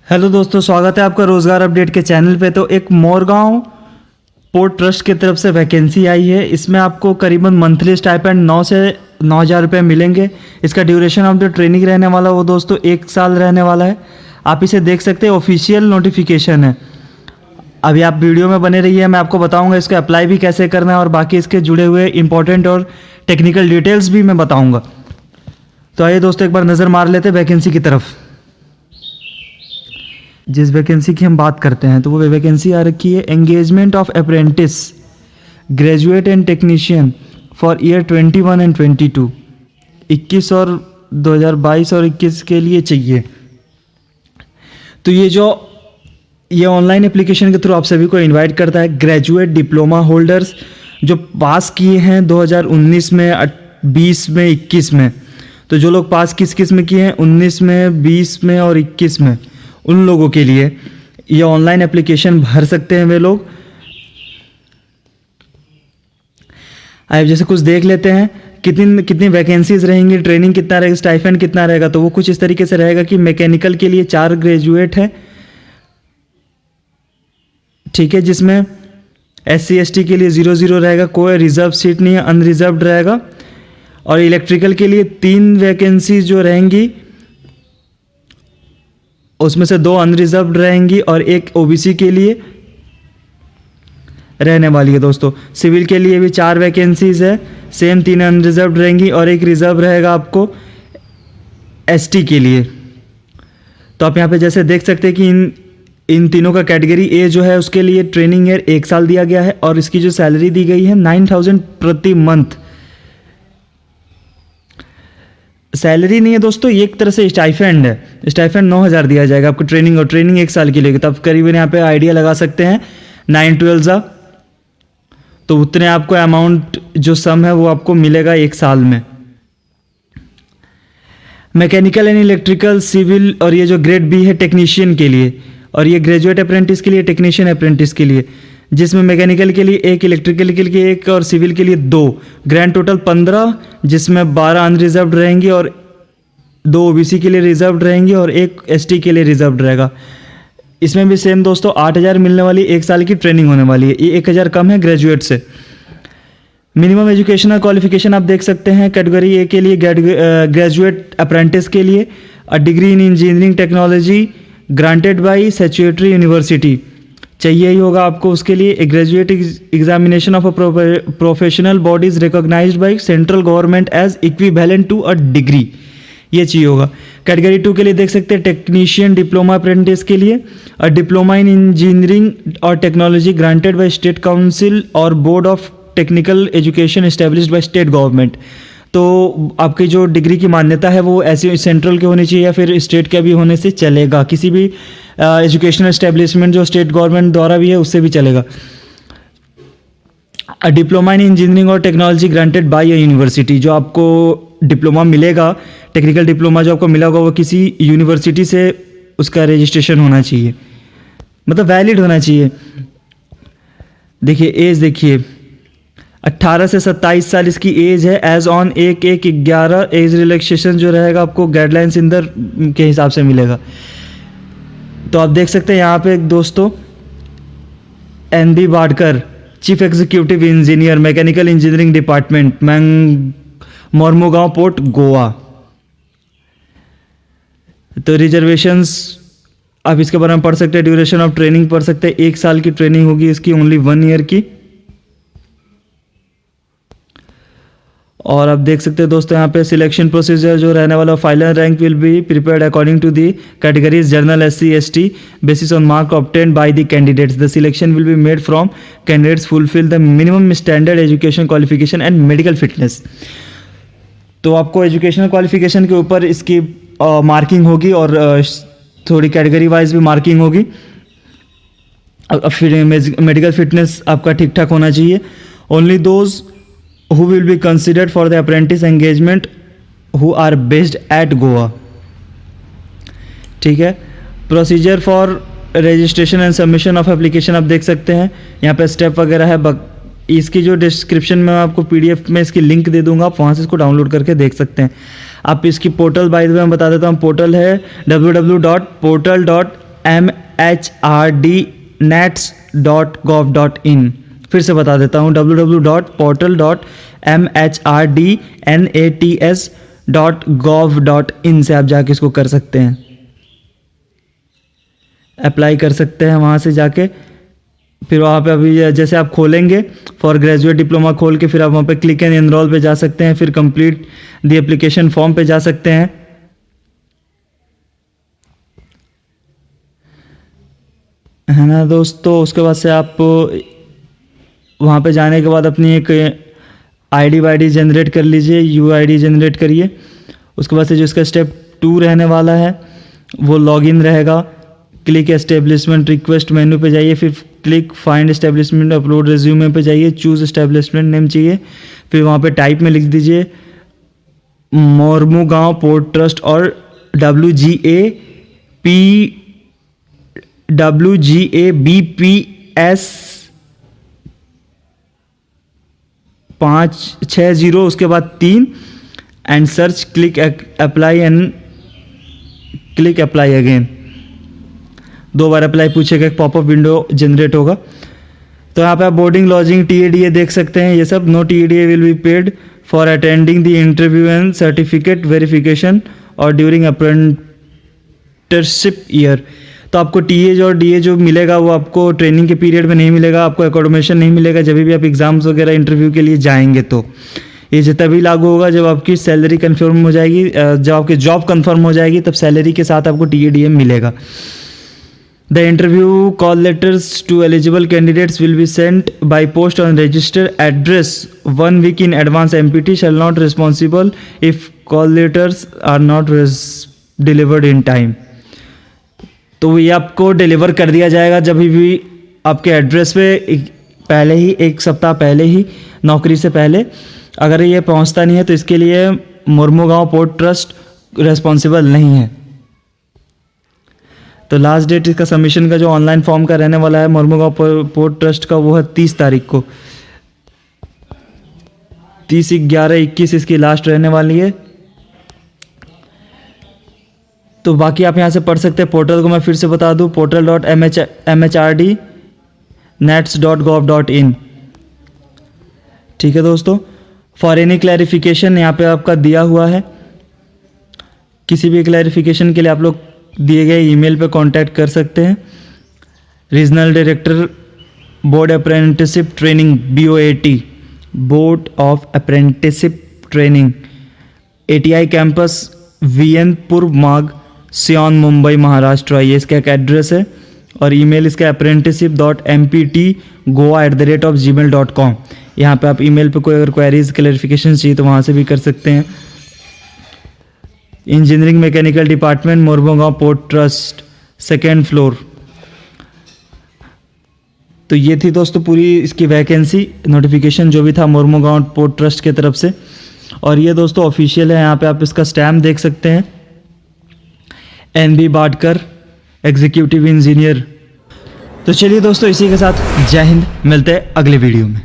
Hello दोस्तों, स्वागत है आपका रोज़गार अपडेट के चैनल पे। तो एक मोरगांव पोर्ट ट्रस्ट की तरफ से वैकेंसी आई है। इसमें आपको करीबन मंथली स्टाइपेंड 9 से 9,000 रुपये मिलेंगे। इसका ड्यूरेशन ऑफ द ट्रेनिंग रहने वाला वो दोस्तों 1 साल रहने वाला है। आप इसे देख सकते हैं, ऑफिशियल नोटिफिकेशन है। अभी आप वीडियो में बने रहिए, मैं आपको बताऊंगा इसका अप्लाई भी कैसे करना है और बाकी इसके जुड़े हुए इंपॉर्टेंट और टेक्निकल डिटेल्स भी मैं बताऊँगा। तो आइए दोस्तों, एक बार नज़र मार लेते हैं वैकेंसी की तरफ। जिस वैकेंसी की हम बात करते हैं तो वो वैकेंसी आ रखी है engagement of apprentice graduate and technician for year 21 and 22, 21 और 2022 और 21 के लिए चाहिए। तो ये ऑनलाइन एप्लीकेशन के थ्रू आप सभी को इनवाइट करता है। ग्रेजुएट डिप्लोमा होल्डर्स जो पास किए हैं 2019 में, 20 में, 21 में। तो जो लोग पास किस में किए हैं 19 में, 20 में और 21 में, उन लोगों के लिए ये ऑनलाइन एप्लीकेशन भर सकते हैं वे लोग। अब जैसे कुछ देख लेते हैं कितनी वैकेंसीज रहेंगी, ट्रेनिंग कितना रहेगा, स्टाइपेंड कितना रहेगा। तो वो कुछ इस तरीके से रहेगा कि मैकेनिकल के लिए 4 ग्रेजुएट है, ठीक है, जिसमें SC ST के लिए 0-0 रहेगा, कोई रिजर्व सीट नहीं है, अनरिजर्व्ड रहेगा। और इलेक्ट्रिकल के लिए 3 वैकेंसीज जो रहेंगी उसमें से 2 अनरिजर्व्ड रहेंगी और 1 OBC के लिए रहने वाली है दोस्तों। सिविल के लिए भी 4 वैकेंसीज है, सेम 3 अनरिजर्व्ड रहेंगी और 1 रिजर्व रहेगा आपको ST के लिए। तो आप यहाँ पे जैसे देख सकते हैं कि इन तीनों का कैटेगरी A जो है उसके लिए ट्रेनिंग है 1 साल दिया गया है और इसकी जो सैलरी दी गई है 9,000 प्रति मंथ। सैलरी नहीं है दोस्तों, ये एक तरह से स्टाइफेंड है। स्टाइफेंड 9,000 दिया जाएगा आपको ट्रेनिंग, और ट्रेनिंग 1 साल की लेगी। तब करीबन यहाँ पे आइडिया लगा सकते हैं 9-12 तो उतने आपको अमाउंट जो सम है वो आपको मिलेगा 1 साल में। मैकेनिकल एंड इलेक्ट्रिकल, सिविल और ये जो ग्रेड B है टेक्नीशियन के लिए, और ये ग्रेजुएट अप्रेंटिस के लिए, टेक्नीशियन अप्रेंटिस के लिए, जिसमें मैकेनिकल के लिए 1, इलेक्ट्रिकल के लिए 1 और सिविल के लिए 2, ग्रैंड टोटल 15, जिसमें 12 अनरिजर्व्ड रहेंगी और 2 OBC के लिए रिजर्व्ड रहेंगी और 1 ST के लिए रिजर्व्ड रहेगा। इसमें भी सेम दोस्तों 8,000 मिलने वाली 1 साल की ट्रेनिंग होने वाली है। ये 1,000 कम है ग्रेजुएट से। मिनिमम एजुकेशनल क्वालिफिकेशन आप देख सकते हैं। कैटेगरी A के लिए ग्रेजुएट अप्रेंटिस के लिए degree in engineering technology granted by statutory university चाहिए ही होगा आपको। उसके लिए a graduate examination of a professional bodies recognised by central government as equivalent to a degree, ये चाहिए होगा। कैटेगरी 2 के लिए देख सकते हैं टेक्नीशियन डिप्लोमा अप्रेंटिस के लिए डिप्लोमा इन इंजीनियरिंग और technology granted by state council और board of technical education established by state government. तो आपकी जो डिग्री की मान्यता है वो ऐसे सेंट्रल के होनी चाहिए या फिर स्टेट के भी होने से चलेगा। किसी भी एजुकेशनल एस्टेब्लिशमेंट जो स्टेट गवर्नमेंट द्वारा भी है उससे भी चलेगा। डिप्लोमा इन इंजीनियरिंग और टेक्नोलॉजी ग्रांटेड बाय यूनिवर्सिटी, जो आपको डिप्लोमा मिलेगा, टेक्निकल डिप्लोमा जो आपको मिला होगा वो किसी यूनिवर्सिटी से उसका रजिस्ट्रेशन होना चाहिए, मतलब वैलिड होना चाहिए। देखिए एज, देखिए 18 से 27 साल इसकी एज है। एज ऑन 1/1/11 एज रिलैक्सेशन जो रहेगा आपको गाइडलाइंस इंदर के हिसाब से मिलेगा। तो आप देख सकते हैं यहाँ पे दोस्तों NB Badkar, chief executive engineer mechanical engineering department, Mormugao port, Goa. तो रिजर्वेशंस आप इसके बारे में पढ़ सकते हैं। ड्यूरेशन ऑफ ट्रेनिंग पढ़ सकते हैं, 1 साल की ट्रेनिंग होगी इसकी, ओनली 1 ईयर की। और आप देख सकते हैं दोस्तों यहाँ पे सिलेक्शन प्रोसीजर जो रहने वाला, final rank will be prepared according to the categories general SC ST basis on mark obtained by the candidates. The selection will be made from candidates fulfil the minimum standard education qualification and medical fitness. तो आपको educational qualification के ऊपर इसकी marking होगी और थोड़ी category wise भी marking होगी। फिर मेडिकल फिटनेस आपका ठीक ठाक होना चाहिए। Only those who will be considered for the apprentice engagement who are based at Goa, ठीक है। Procedure for registration and submission of application आप देख सकते हैं, यहाँ पे स्टेप वगैरह है। इसकी जो डिस्क्रिप्शन में आपको PDF में इसकी लिंक दे दूंगा, आप वहाँ से इसको डाउनलोड करके देख सकते हैं। आप इसकी पोर्टल बाय द वे मैं बता देता हूँ, पोर्टल है www.portal.ecgov www.portal.mhrd.nets.gov.in। फिर से बता देता हूँ, www.portal.mhrd.nets.gov.in से आप जाके इसको कर सकते हैं, अप्लाई कर सकते हैं वहाँ से जाके। फिर वहाँ पे अभी जैसे आप खोलेंगे फॉर ग्रेजुएट डिप्लोमा खोल के, फिर आप वहाँ पे क्लिक एंड एनरोल पे जा सकते हैं, फिर कंप्लीट द एप्लीकेशन फॉर्म पे जा सकते हैं, है ना दोस्तों। उसके बाद से आप वहाँ पे जाने के बाद अपनी एक आईडी वाईडी जनरेट कर लीजिए, यूआईडी जनरेट करिए। उसके बाद से जो इसका स्टेप 2 रहने वाला है वो लॉगिन रहेगा। क्लिक एस्टेब्लिशमेंट रिक्वेस्ट मेन्यू पे जाइए, फिर click find establishment upload resume पे जाइए, चूज एस्टेब्लिशमेंट नेम चाहिए, फिर वहाँ पे टाइप में लिख दीजिए मोरमुगांव पोर्ट ट्रस्ट और WGABPS 560, उसके बाद 3 and search click apply and click apply again. 2 bar apply पूछेगा, एक पॉपअप विंडो जनरेट होगा। तो यहाँ पे आप बोर्डिंग लॉजिंग TADA देख सकते हैं, ये सब। No TADA will be paid for attending the interview and certificate verification और ड्यूरिंग अप्रेंटिसशिप ईयर। तो आपको TH और DA जो मिलेगा वो आपको ट्रेनिंग के पीरियड में नहीं मिलेगा, आपको एकोमोडेशन नहीं मिलेगा जब भी आप एग्ज़ाम्स वगैरह इंटरव्यू के लिए जाएंगे। तो ये तभी लागू होगा जब आपकी सैलरी कन्फर्म हो जाएगी, जब आपकी जॉब कन्फर्म हो जाएगी, तब सैलरी के साथ आपको TADA मिलेगा। The interview call letters to eligible candidates will be sent by post on registered address 1 week in advance. MPT shall not responsible if call letters are not delivered in time. तो ये आपको deliver कर दिया जाएगा जब भी आपके address पे पहले ही, 1 सप्ताह पहले ही, नौकरी से पहले। अगर ये पहुंचता नहीं है तो इसके लिए मोरमुगांव पोर्ट ट्रस्ट रेस्पॉन्सिबल नहीं है। तो लास्ट डेट इसका सबमिशन का जो ऑनलाइन फॉर्म का रहने वाला है मोरमुगांव पोर्ट ट्रस्ट का, वो है 30 तारीख को। 30/11/21 इसकी लास्ट रहने वाली है। तो बाकी आप यहाँ से पढ़ सकते हैं। पोर्टल को मैं फिर से बता दूँ, portal.mhrd.nets.gov.in। ठीक है दोस्तों। फॉर एनी क्लैरिफिकेशन यहाँ पे आपका दिया हुआ है, किसी भी क्लैरिफिकेशन के लिए आप लोग दिए गए ईमेल पे कांटेक्ट कर सकते हैं। Regional director board apprenticeship training BOAT, board of apprenticeship training, ATI campus VN मार्ग, सियोन, मुंबई, महाराष्ट्र। ये इसका एक एड्रेस है और ईमेल इसका apprenticeship.mptgoa@gmail.com। यहाँ पे आप ईमेल पे कोई अगर क्वेरीज क्लैरिफिकेशन चाहिए तो वहाँ से भी कर सकते हैं। Engineering mechanical department, Mormugao port trust, 2nd floor. तो ये थी दोस्तों पूरी इसकी वैकेंसी नोटिफिकेशन जो भी था मोरमुगांव पोर्ट ट्रस्ट की तरफ से। और ये दोस्तों ऑफिशियल है, यहाँ पे आप इसका स्टैम्प देख सकते हैं, NB बाटकर, एग्जीक्यूटिव इंजीनियर। तो चलिए दोस्तों, इसी के साथ जय हिंद, मिलते हैं अगले वीडियो में।